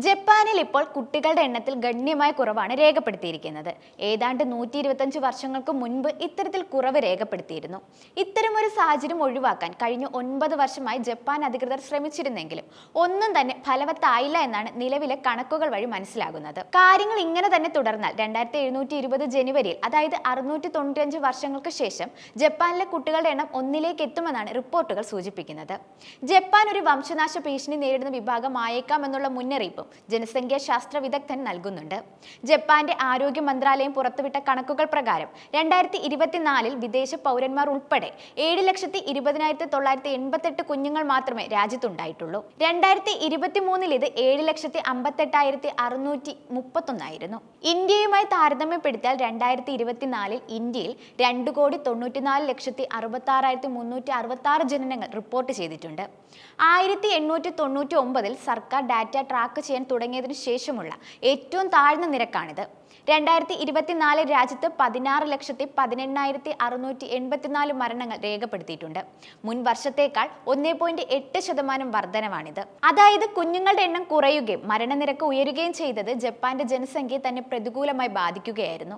ജപ്പാനിൽ ഇപ്പോൾ കുട്ടികളുടെ എണ്ണത്തിൽ ഗണ്യമായ കുറവാണ് രേഖപ്പെടുത്തിയിരിക്കുന്നത്. ഏതാണ്ട് 125 വർഷങ്ങൾക്ക് മുൻപ് ഇത്തരത്തിൽ കുറവ് രേഖപ്പെടുത്തിയിരുന്നു. ഇത്തരമൊരു സാഹചര്യം ഒഴിവാക്കാൻ കഴിഞ്ഞ 9 വർഷമായി ജപ്പാൻ അധികൃതർ ശ്രമിച്ചിരുന്നെങ്കിലും ഒന്നും തന്നെ ഫലവത്തായില്ല എന്നാണ് നിലവിലെ കണക്കുകൾ വഴി മനസ്സിലാകുന്നത്. കാര്യങ്ങൾ ഇങ്ങനെ തന്നെ തുടർന്നാൽ 2720 ജനുവരിയിൽ, അതായത് 695 വർഷങ്ങൾക്ക് ശേഷം ജപ്പാനിലെ കുട്ടികളുടെ എണ്ണം 1 എത്തുമെന്നാണ് റിപ്പോർട്ടുകൾ സൂചിപ്പിക്കുന്നത്. ജപ്പാൻ ഒരു വംശനാശ ഭീഷണി നേരിടുന്ന വിഭാഗമായേക്കാം എന്നുള്ള മുന്നറിയിപ്പും ജനസംഖ്യാ ശാസ്ത്ര വിദഗ്ധൻ നൽകുന്നുണ്ട്. ജപ്പാന്റെ ആരോഗ്യ മന്ത്രാലയം പുറത്തുവിട്ട കണക്കുകൾ പ്രകാരം 2024 വിദേശ പൗരന്മാർ ഉൾപ്പെടെ 7,20,988 കുഞ്ഞുങ്ങൾ മാത്രമേ രാജ്യത്തുണ്ടായിട്ടുള്ളൂ. 2023 ഇത് 7,58,631 ആയിരുന്നു. ഇന്ത്യയുമായി താരതമ്യപ്പെടുത്തിയാൽ 2024 ഇന്ത്യയിൽ 2,94,66,366 ജനനങ്ങൾ റിപ്പോർട്ട് ചെയ്തിട്ടുണ്ട്. 1899 സർക്കാർ ഡാറ്റ ട്രാക്ക് ചെയ്യാൻ തുടങ്ങിയതിനു ശേഷമുള്ള ഏറ്റവും താഴ്ന്ന നിരക്കാണിത്. 2024 രാജ്യത്ത് 16,18,684 മരണങ്ങൾ രേഖപ്പെടുത്തിയിട്ടുണ്ട്. മുൻ വർഷത്തേക്കാൾ 1.8% വർധനവാണിത്. അതായത് കുഞ്ഞുങ്ങളുടെ എണ്ണം കുറയുകയും മരണനിരക്ക് ഉയരുകയും ചെയ്തത് ജപ്പാന്റെ ജനസംഖ്യയെ തന്നെ പ്രതികൂലമായി ബാധിക്കുകയായിരുന്നു.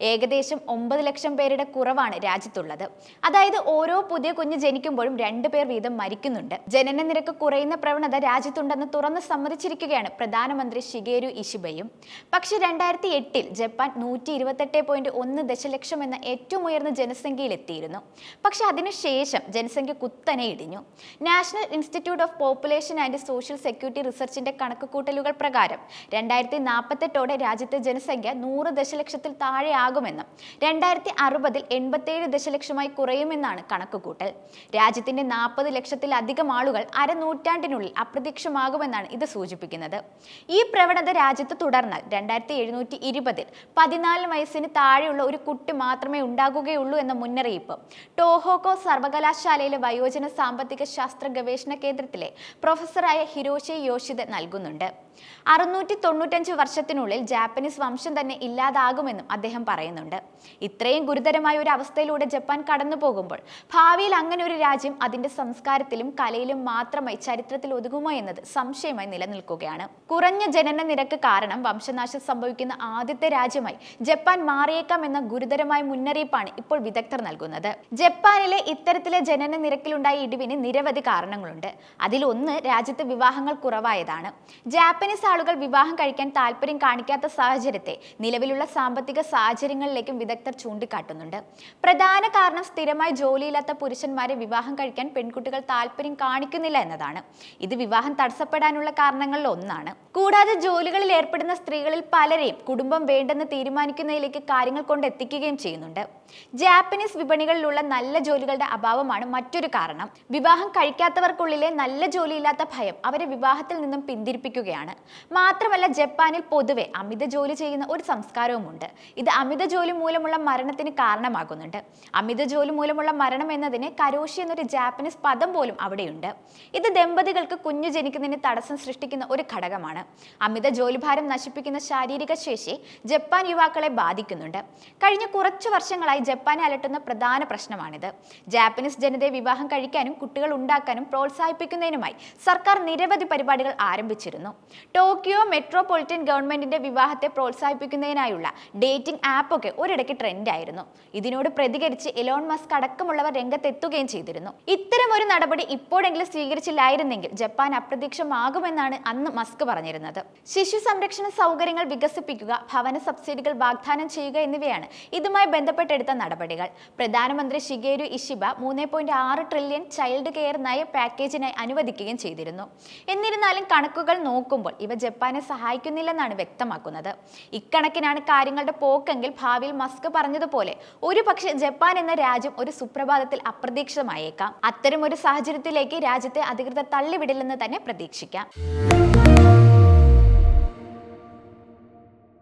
ഏകദേശം 9 ലക്ഷം പേരുടെ കുറവാണ് രാജ്യത്തുള്ളത്. അതായത് ഓരോ പുതിയ കുഞ്ഞ് ജനിക്കുമ്പോഴും 2 പേർ വീതം മരിക്കുന്നുണ്ട്. ജനന നിരക്ക് കുറയുന്ന പ്രവണത രാജ്യത്തുണ്ടെന്ന് തുറന്ന് സമ്മതിച്ചിരിക്കുകയാണ് പ്രധാനമന്ത്രി ഷിഗേരു ഇഷിബയും. പക്ഷേ 2008 ജപ്പാൻ 128.1 ദശലക്ഷം എന്ന ഏറ്റവും ഉയർന്ന ജനസംഖ്യയിലെത്തിയിരുന്നു. പക്ഷെ അതിനുശേഷം ജനസംഖ്യ കുത്തനെ ഇടിഞ്ഞു. National institute of population and social security റിസർച്ചിന്റെ കണക്കുകൂട്ടലുകൾ പ്രകാരം 2048 രാജ്യത്തെ ജനസംഖ്യ 100 ദശലക്ഷത്തിൽ താഴെയാകുമെന്നും 2060 87 ദശലക്ഷമായി കുറയുമെന്നാണ് കണക്കുകൂട്ടൽ. രാജ്യത്തിന്റെ 40 ലക്ഷത്തിലധികം ആളുകൾ അരനൂറ്റാണ്ടിനുള്ളിൽ അപ്രത്യക്ഷമാകുമെന്നാണ് ഇത് സൂചിപ്പിക്കുന്നത്. ഈ പ്രവണത രാജ്യത്ത് തുടർന്നാൽ 2720 14 വയസ്സിന് താഴെയുള്ള ഒരു കുട്ടി മാത്രമേ ഉണ്ടാകുകയുള്ളൂ എന്ന മുന്നറിയിപ്പ് ടോഹോക്കോ സർവകലാശാലയിലെ വയോജന സാമ്പത്തിക ശാസ്ത്ര ഗവേഷണ കേന്ദ്രത്തിലെ പ്രൊഫസറായ ഹിരോഷി യോഷിത നൽകുന്നുണ്ട്. 695 വർഷത്തിനുള്ളിൽ ജാപ്പനീസ് വംശം തന്നെ ഇല്ലാതാകുമെന്നും അദ്ദേഹം പറയുന്നുണ്ട്. ഇത്രയും ഗുരുതരമായ ഒരു അവസ്ഥയിലൂടെ ജപ്പാൻ കടന്നു പോകുമ്പോൾ ഭാവിയിൽ അങ്ങനെ ഒരു രാജ്യം അതിന്റെ സംസ്കാരത്തിലും കലയിലും മാത്രമായി ചരിത്രത്തിൽ ഒതുങ്ങുമോ എന്നത് സംശയമായി നിലനിൽക്കുകയാണ്. കുറഞ്ഞ ജനന നിരക്ക് കാരണം വംശനാശം സംഭവിക്കുന്ന ആദ്യത്തെ രാജ്യമായി ജപ്പാൻ മാറിയേക്കാം എന്ന ഗുരുതരമായ മുന്നറിയിപ്പാണ് ഇപ്പോൾ വിദഗ്ധർ നൽകുന്നത്. ജപ്പാനിലെ ഇത്തരത്തിലെ ജനന നിരക്കിലുണ്ടായ ഇടിവിന് നിരവധി കാരണങ്ങളുണ്ട്. അതിലൊന്ന് രാജ്യത്ത് വിവാഹങ്ങൾ കുറവായതാണ്. ജാപ്പനീസ് ആളുകൾ വിവാഹം കഴിക്കാൻ താല്പര്യം കാണിക്കാത്ത സാഹചര്യത്തെ നിലവിലുള്ള സാമ്പത്തിക സാഹചര്യങ്ങളിലേക്കും വിദഗ്ധർ ചൂണ്ടിക്കാട്ടുന്നുണ്ട്. പ്രധാന കാരണം സ്ഥിരമായി ജോലിയില്ലാത്ത പുരുഷന്മാരെ വിവാഹം കഴിക്കാൻ പെൺകുട്ടികൾ താല്പര്യം കാണിക്കുന്നില്ല എന്നതാണ്. ഇത് വിവാഹം തടസ്സപ്പെടാനുള്ള കാരണങ്ങളിൽ ഒന്നാണ്. കൂടാതെ ജോലികളിൽ ഏർപ്പെടുന്ന സ്ത്രീകളിൽ പലരെയും കുടുംബം വേണ്ടെന്ന് തീരുമാനിക്കുന്നതിലേക്ക് കാര്യങ്ങൾ കൊണ്ടെത്തിക്കുകയും ചെയ്യുന്നുണ്ട്. ജാപ്പനീസ് വിപണികളിലുള്ള നല്ല ജോലികളുടെ അഭാവമാണ് മറ്റൊരു കാരണം. വിവാഹം കഴിക്കാത്തവർക്കുള്ളിലെ നല്ല ജോലിയില്ലാത്ത ഭയം അവരെ വിവാഹത്തിൽ നിന്നും പിന്തിരിപ്പിക്കുകയാണ്. മാത്രമല്ല ജപ്പാനിൽ പൊതുവെ അമിത ജോലി ചെയ്യുന്ന ഒരു സംസ്കാരവുമുണ്ട്. ഇത് അമിത ജോലി മൂലമുള്ള മരണത്തിന് കാരണമാകുന്നുണ്ട്. അമിത ജോലി മൂലമുള്ള മരണം എന്നതിന് കരോഷി എന്നൊരു ജാപ്പനീസ് പദം പോലും അവിടെയുണ്ട്. ഇത് ദമ്പതികൾക്ക് കുഞ്ഞു ജനിക്കുന്നതിന് തടസ്സം സൃഷ്ടിക്കുന്ന ഒരു ഘടകമാണ്. അമിത ജോലിഭാരം നശിപ്പിക്കുന്ന ശാരീരിക ശേഷി ജപ്പാൻ യുവാക്കളെ ബാധിക്കുന്നുണ്ട്. കഴിഞ്ഞ കുറച്ചു വർഷങ്ങളായി ജപ്പാനെ അലട്ടുന്ന പ്രധാന പ്രശ്നമാണിത്. ജാപ്പനീസ് ജനതയെ വിവാഹം കഴിക്കാനും കുട്ടികൾ ഉണ്ടാക്കാനും പ്രോത്സാഹിപ്പിക്കുന്നതിനുമായി സർക്കാർ നിരവധി പരിപാടികൾ ആരംഭിച്ചിരുന്നു. ടോക്കിയോ മെട്രോപൊളിറ്റൻ ഗവൺമെന്റിന്റെ വിവാഹത്തെ പ്രോത്സാഹിപ്പിക്കുന്നതിനായുള്ള ഡേറ്റിംഗ് ആപ്പൊക്കെ ഒരിടയ്ക്ക് ട്രെൻഡായിരുന്നു. ഇതിനോട് പ്രതികരിച്ച് എലോൺ മസ്ക് അടക്കമുള്ളവർ രംഗത്തെത്തുകയും ചെയ്തിരുന്നു. ഇത്തരം ഒരു നടപടി ഇപ്പോഴെങ്കിലും സ്വീകരിച്ചില്ലായിരുന്നെങ്കിൽ ജപ്പാൻ അപ്രത്യക്ഷമാകുമെന്നാണ് അന്ന് മസ്ക് പറഞ്ഞിരുന്നത്. ശിശു സംരക്ഷണ സൗകര്യങ്ങൾ വികസിപ്പിക്കുക, ഭവന സബ്സിഡികൾ വാഗ്ദാനം ചെയ്യുക എന്നിവയാണ് ഇതുമായി ബന്ധപ്പെട്ടെടുത്ത നടപടികൾ. പ്രധാനമന്ത്രി Shigeru Ishiba 3.6 trillion child care നയ പാക്കേജിനായി അനുവദിക്കുകയും ചെയ്തിരുന്നു. എന്നിരുന്നാലും കണക്കുകൾ നോക്കുമ്പോൾ ഇവ ജപ്പാനെ സഹായിക്കുന്നില്ലെന്നാണ് വ്യക്തമാക്കുന്നത്. ഇക്കണക്കിനാണ് കാര്യങ്ങളുടെ പോക്കെങ്കിൽ ഭാവിയിൽ മസ്ക് പറഞ്ഞതുപോലെ ഒരുപക്ഷെ ജപ്പാൻ എന്ന രാജ്യം ഒരു സുപ്രഭാതത്തിൽ അപ്രതീക്ഷിതമായേക്കാം. അത്തരം ഒരു സാഹചര്യത്തിലേക്ക് രാജ്യത്തെ അധികൃതർ തള്ളിവിടില്ലെന്ന് തന്നെ പ്രതീക്ഷിക്കാം.